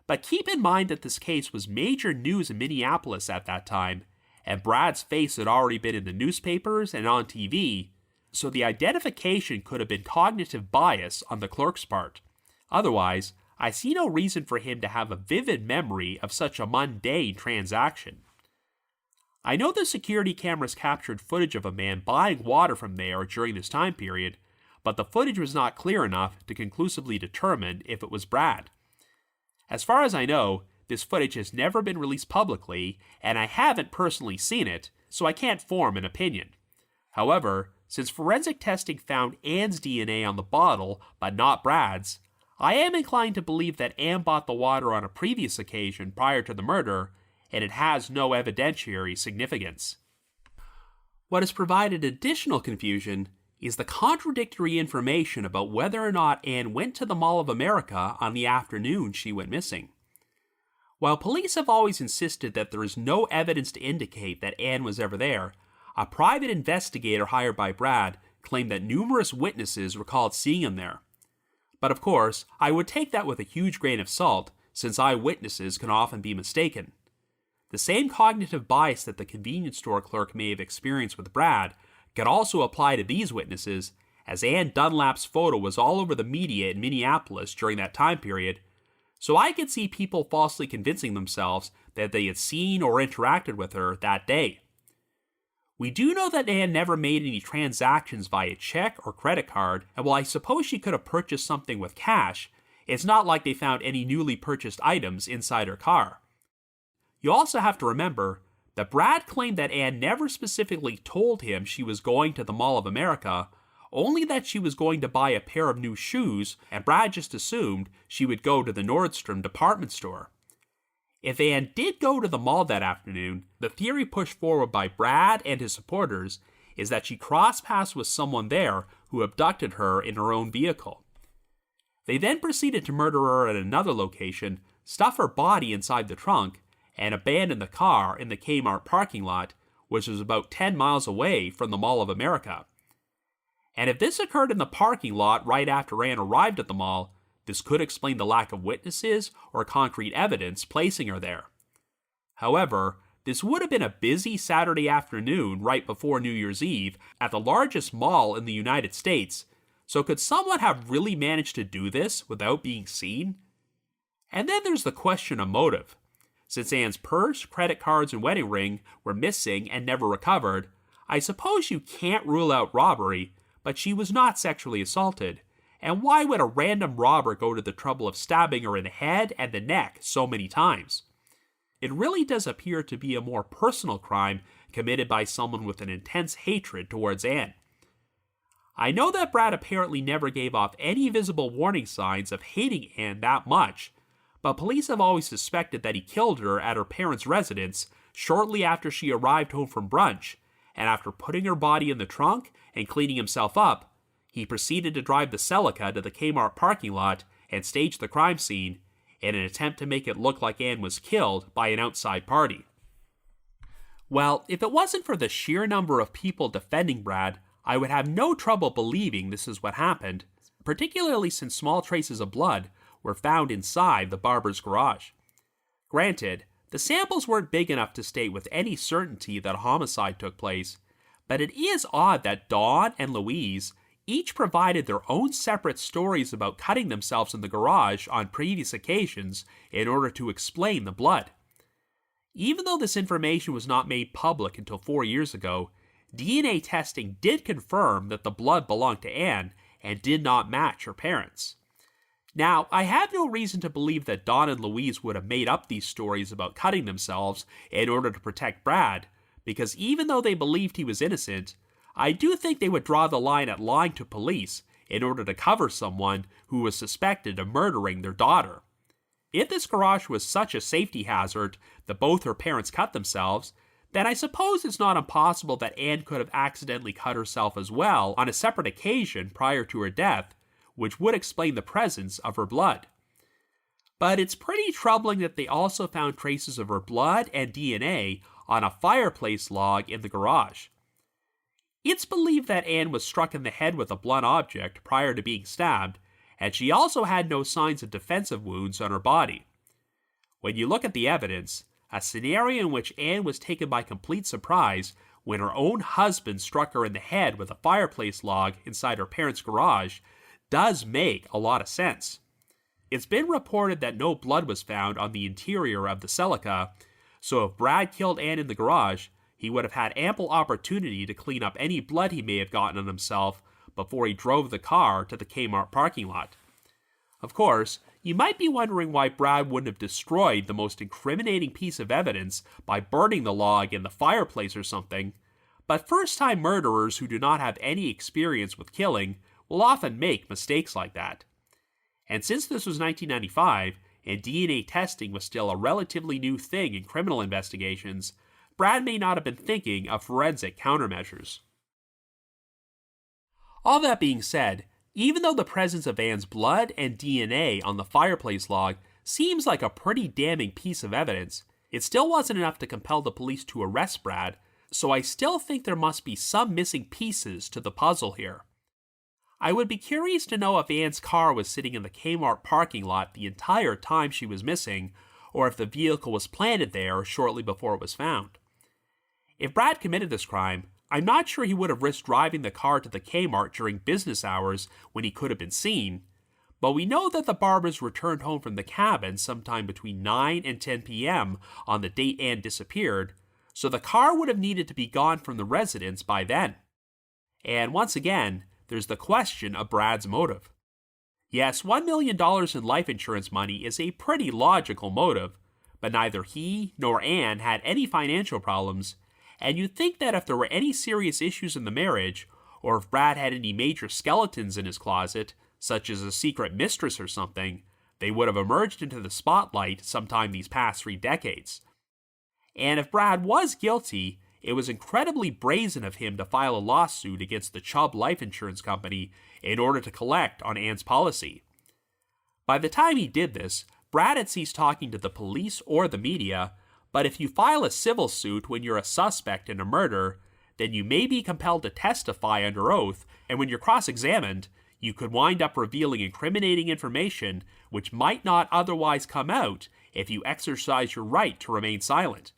but keep in mind that this case was major news in Minneapolis at that time, and Brad's face had already been in the newspapers and on TV, so the identification could have been cognitive bias on the clerk's part. Otherwise, I see no reason for him to have a vivid memory of such a mundane transaction. I know the security cameras captured footage of a man buying water from there during this time period, but the footage was not clear enough to conclusively determine if it was Brad. As far as I know, this footage has never been released publicly, and I haven't personally seen it, so I can't form an opinion. However, since forensic testing found Anne's DNA on the bottle, but not Brad's, I am inclined to believe that Anne bought the water on a previous occasion prior to the murder, and it has no evidentiary significance. What has provided additional confusion is the contradictory information about whether or not Anne went to the Mall of America on the afternoon she went missing. While police have always insisted that there is no evidence to indicate that Anne was ever there, a private investigator hired by Brad claimed that numerous witnesses recalled seeing him there. But of course, I would take that with a huge grain of salt, since eyewitnesses can often be mistaken. The same cognitive bias that the convenience store clerk may have experienced with Brad could also apply to these witnesses, as Anne Dunlap's photo was all over the media in Minneapolis during that time period, so I could see people falsely convincing themselves that they had seen or interacted with her that day. We do know that Anne never made any transactions via check or credit card, and while I suppose she could have purchased something with cash, it's not like they found any newly purchased items inside her car. You also have to remember that Brad claimed that Anne never specifically told him she was going to the Mall of America, only that she was going to buy a pair of new shoes, and Brad just assumed she would go to the Nordstrom department store. If Anne did go to the mall that afternoon, the theory pushed forward by Brad and his supporters is that she crossed paths with someone there who abducted her in her own vehicle. They then proceeded to murder her at another location, stuff her body inside the trunk, and abandon the car in the K-Mart parking lot, which was about 10 miles away from the Mall of America. And if this occurred in the parking lot right after Anne arrived at the mall, this could explain the lack of witnesses or concrete evidence placing her there. However, this would have been a busy Saturday afternoon right before New Year's Eve at the largest mall in the United States, so could someone have really managed to do this without being seen? And then there's the question of motive. Since Anne's purse, credit cards, and wedding ring were missing and never recovered, I suppose you can't rule out robbery, but she was not sexually assaulted. And why would a random robber go to the trouble of stabbing her in the head and the neck so many times? It really does appear to be a more personal crime committed by someone with an intense hatred towards Anne. I know that Brad apparently never gave off any visible warning signs of hating Anne that much, but police have always suspected that he killed her at her parents' residence shortly after she arrived home from brunch, and after putting her body in the trunk and cleaning himself up, he proceeded to drive the Celica to the K-Mart parking lot and stage the crime scene in an attempt to make it look like Anne was killed by an outside party. Well, if it wasn't for the sheer number of people defending Brad, I would have no trouble believing this is what happened, particularly since small traces of blood were found inside the barber's garage. Granted, the samples weren't big enough to state with any certainty that a homicide took place, but it is odd that Dawn and Louise each provided their own separate stories about cutting themselves in the garage on previous occasions in order to explain the blood. Even though this information was not made public until 4 years ago, DNA testing did confirm that the blood belonged to Anne and did not match her parents. Now, I have no reason to believe that Dawn and Louise would have made up these stories about cutting themselves in order to protect Brad, because even though they believed he was innocent, I do think they would draw the line at lying to police in order to cover someone who was suspected of murdering their daughter. If this garage was such a safety hazard that both her parents cut themselves, then I suppose it's not impossible that Anne could have accidentally cut herself as well on a separate occasion prior to her death, which would explain the presence of her blood. But it's pretty troubling that they also found traces of her blood and DNA on a fireplace log in the garage. It's believed that Anne was struck in the head with a blunt object prior to being stabbed, and she also had no signs of defensive wounds on her body. When you look at the evidence, a scenario in which Anne was taken by complete surprise when her own husband struck her in the head with a fireplace log inside her parents' garage does make a lot of sense. It's been reported that no blood was found on the interior of the Celica, so if Brad killed Anne in the garage, he would have had ample opportunity to clean up any blood he may have gotten on himself before he drove the car to the K-Mart parking lot. Of course, you might be wondering why Brad wouldn't have destroyed the most incriminating piece of evidence by burning the log in the fireplace or something, but first-time murderers who do not have any experience with killing will often make mistakes like that. And since this was 1995, and DNA testing was still a relatively new thing in criminal investigations, Brad may not have been thinking of forensic countermeasures. All that being said, even though the presence of Anne's blood and DNA on the fireplace log seems like a pretty damning piece of evidence, it still wasn't enough to compel the police to arrest Brad, so I still think there must be some missing pieces to the puzzle here. I would be curious to know if Anne's car was sitting in the K-Mart parking lot the entire time she was missing, or if the vehicle was planted there shortly before it was found. If Brad committed this crime, I'm not sure he would have risked driving the car to the K-Mart during business hours when he could have been seen, but we know that the Barbers returned home from the cabin sometime between 9 and 10 p.m. on the date Anne disappeared, so the car would have needed to be gone from the residence by then. And once again, there's the question of Brad's motive. Yes, $1 million in life insurance money is a pretty logical motive, but neither he nor Anne had any financial problems, and you'd think that if there were any serious issues in the marriage, or if Brad had any major skeletons in his closet, such as a secret mistress or something, they would have emerged into the spotlight sometime these past 3 decades. And if Brad was guilty, it was incredibly brazen of him to file a lawsuit against the Chubb Life Insurance Company in order to collect on Anne's policy. By the time he did this, Brad had ceased talking to the police or the media, but if you file a civil suit when you're a suspect in a murder, then you may be compelled to testify under oath, and when you're cross-examined, you could wind up revealing incriminating information which might not otherwise come out if you exercise your right to remain silent.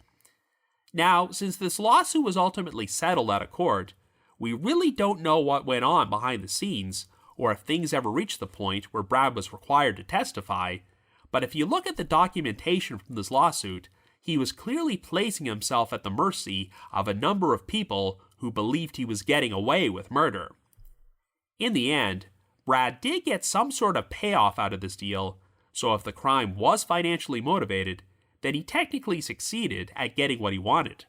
Now, since this lawsuit was ultimately settled out of court, we really don't know what went on behind the scenes, or if things ever reached the point where Brad was required to testify, but if you look at the documentation from this lawsuit, he was clearly placing himself at the mercy of a number of people who believed he was getting away with murder. In the end, Brad did get some sort of payoff out of this deal, so if the crime was financially motivated, then he technically succeeded at getting what he wanted.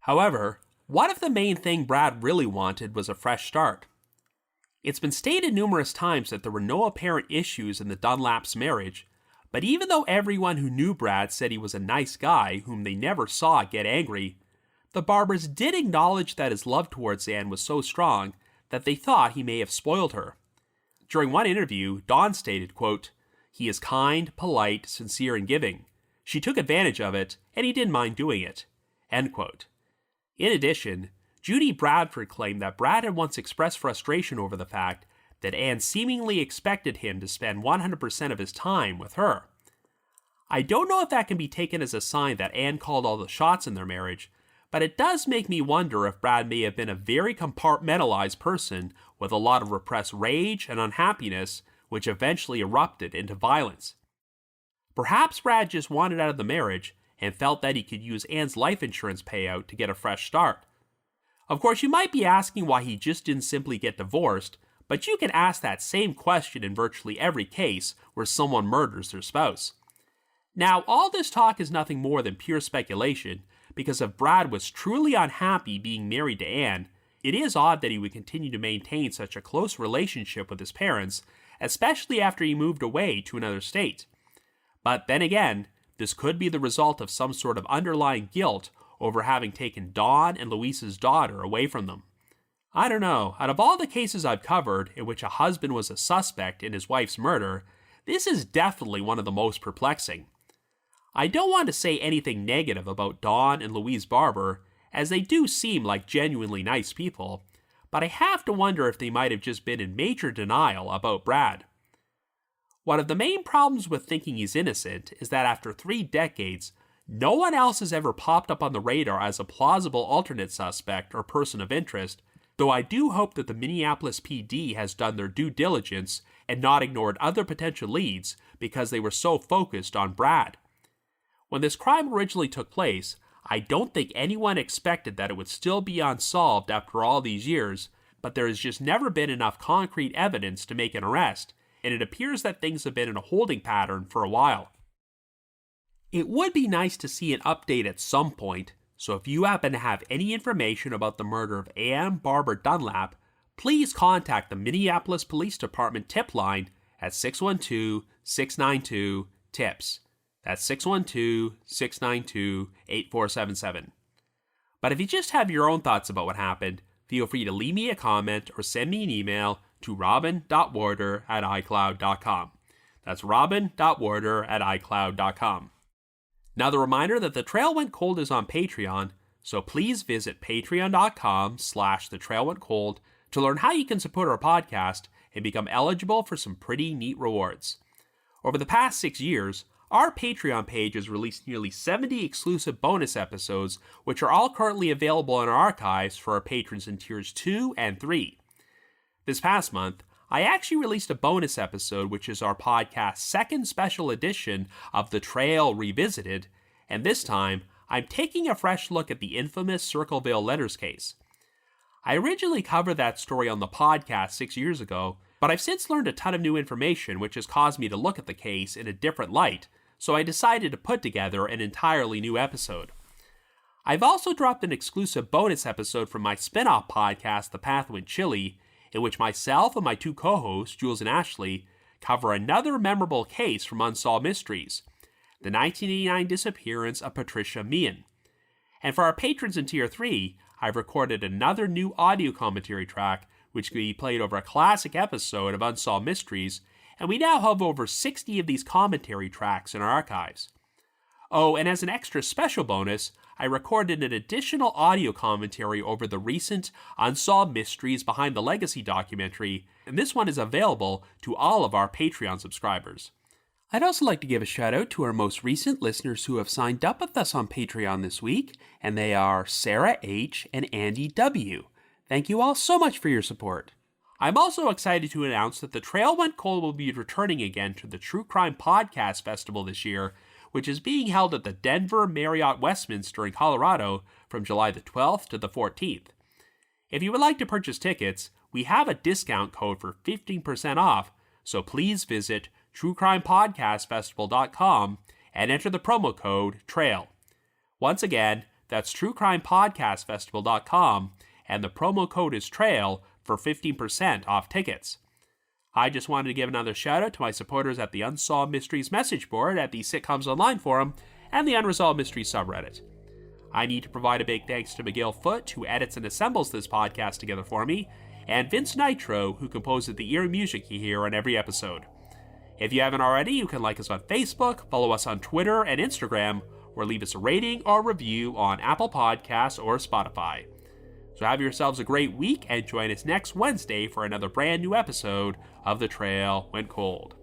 However, what if the main thing Brad really wanted was a fresh start? It's been stated numerous times that there were no apparent issues in the Dunlaps' marriage, but even though everyone who knew Brad said he was a nice guy whom they never saw get angry, the Barbers did acknowledge that his love towards Anne was so strong that they thought he may have spoiled her. During one interview, Don stated, quote, "He is kind, polite, sincere, and giving. She took advantage of it, and he didn't mind doing it." End quote. In addition, Judy Bradford claimed that Brad had once expressed frustration over the fact that Anne seemingly expected him to spend 100% of his time with her. I don't know if that can be taken as a sign that Anne called all the shots in their marriage, but it does make me wonder if Brad may have been a very compartmentalized person with a lot of repressed rage and unhappiness, which eventually erupted into violence. Perhaps Brad just wanted out of the marriage and felt that he could use Anne's life insurance payout to get a fresh start. Of course, you might be asking why he just didn't simply get divorced, but you can ask that same question in virtually every case where someone murders their spouse. Now, all this talk is nothing more than pure speculation, because if Brad was truly unhappy being married to Anne, it is odd that he would continue to maintain such a close relationship with his parents, especially after he moved away to another state. But then again, this could be the result of some sort of underlying guilt over having taken Dawn and Louise's daughter away from them. I don't know, out of all the cases I've covered in which a husband was a suspect in his wife's murder, this is definitely one of the most perplexing. I don't want to say anything negative about Dawn and Louise Barber, as they do seem like genuinely nice people, but I have to wonder if they might have just been in major denial about Brad. One of the main problems with thinking he's innocent is that after 3 decades, no one else has ever popped up on the radar as a plausible alternate suspect or person of interest, though I do hope that the Minneapolis PD has done their due diligence and not ignored other potential leads because they were so focused on Brad. When this crime originally took place, I don't think anyone expected that it would still be unsolved after all these years, but there has just never been enough concrete evidence to make an arrest, and it appears that things have been in a holding pattern for a while. It would be nice to see an update at some point, so if you happen to have any information about the murder of Anne Barber Dunlap, please contact the Minneapolis Police Department tip line at 612-692-TIPS. That's 612-692-8477. But if you just have your own thoughts about what happened, feel free to leave me a comment or send me an email to robin.warder@icloud.com. That's robin.warder@icloud.com. Now, the reminder that The Trail Went Cold is on Patreon, so please visit patreon.com/thetrailwentcold to learn how you can support our podcast and become eligible for some pretty neat rewards. Over the past 6 years, our Patreon page has released nearly 70 exclusive bonus episodes, which are all currently available in our archives for our patrons in tiers 2 and 3. This past month, I actually released a bonus episode, which is our podcast's second special edition of The Trail Revisited, and this time, I'm taking a fresh look at the infamous Circleville Letters case. I originally covered that story on the podcast 6 years ago, but I've since learned a ton of new information which has caused me to look at the case in a different light, so I decided to put together an entirely new episode. I've also dropped an exclusive bonus episode from my spin-off podcast, The Path Went Chilly, in which myself and my 2 co-hosts, Jules and Ashley, cover another memorable case from Unsolved Mysteries, the 1989 disappearance of Patricia Meehan. And for our patrons in Tier 3, I've recorded another new audio commentary track, which can be played over a classic episode of Unsolved Mysteries, and we now have over 60 of these commentary tracks in our archives. Oh, and as an extra special bonus, I recorded an additional audio commentary over the recent Unsolved Mysteries Behind the Legacy documentary, and this one is available to all of our Patreon subscribers. I'd also like to give a shout out to our most recent listeners who have signed up with us on Patreon this week, and they are Sarah H. and Andy W. Thank you all so much for your support. I'm also excited to announce that The Trail Went Cold will be returning again to the True Crime Podcast Festival this year, which is being held at the Denver Marriott Westminster in Colorado from July the 12th to the 14th. If you would like to purchase tickets, we have a discount code for 15% off, so please visit truecrimepodcastfestival.com and enter the promo code TRAIL. Once again, that's truecrimepodcastfestival.com, and the promo code is TRAIL for 15% off tickets. I just wanted to give another shout out to my supporters at the Unsolved Mysteries message board at the Sitcoms Online forum and the Unresolved Mysteries subreddit. I need to provide a big thanks to Miguel Foote, who edits and assembles this podcast together for me, and Vince Nitro, who composes the eerie music you hear on every episode. If you haven't already, you can like us on Facebook, follow us on Twitter and Instagram, or leave us a rating or review on Apple Podcasts or Spotify. So have yourselves a great week and join us next Wednesday for another brand new episode of The Trail Went Cold.